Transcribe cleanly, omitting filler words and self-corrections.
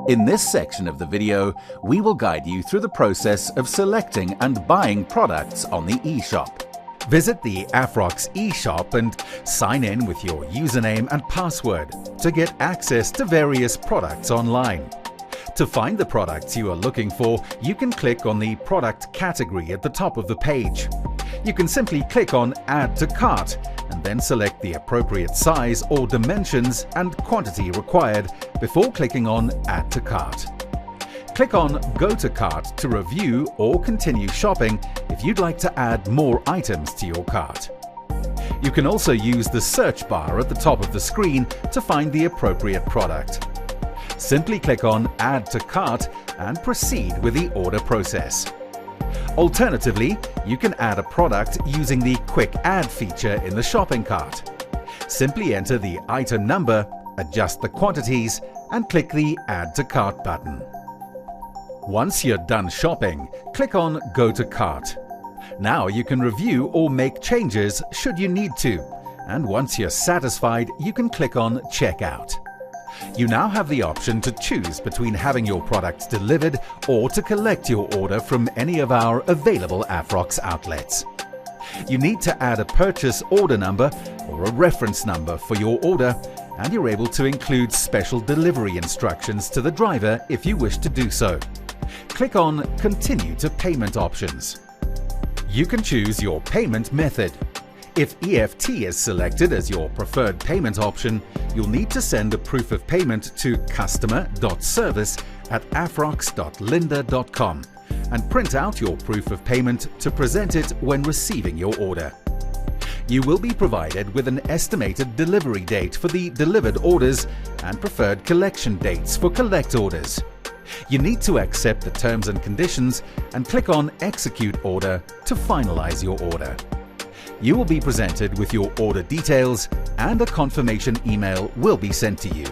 In this section of the video, we will guide you through the process of selecting and buying products on the eShop. Visit the Afrox eShop and sign in with your username and password to get access to various products online. To find the products you are looking for, you can click on the product category at the top of the page. You can simply click on Add to Cart and then select the appropriate size or dimensions and quantity required before clicking on Add to Cart. Click on Go to Cart to review or continue shopping if you'd like to add more items to your cart. You can also use the search bar at the top of the screen to find the appropriate product. Simply click on Add to Cart and proceed with the order process. Alternatively, you can add a product using the Quick Add feature in the shopping cart. Simply enter the item number, adjust the quantities, and click the Add to Cart button. Once you're done shopping, click on Go to Cart. Now you can review or make changes should you need to, and once you're satisfied, you can click on Checkout. You now have the option to choose between having your products delivered or to collect your order from any of our available Afrox outlets. You need to add a purchase order number or a reference number for your order, and you're able to include special delivery instructions to the driver if you wish to do so. Click on Continue to Payment options. You can choose your payment method. If EFT is selected as your preferred payment option, you'll need to send a proof of payment to customer.service@afrox.lynda.com and print out your proof of payment to present it when receiving your order. You will be provided with an estimated delivery date for the delivered orders and preferred collection dates for collect orders. You need to accept the terms and conditions and click on Execute Order to finalize your order. You will be presented with your order details and a confirmation email will be sent to you.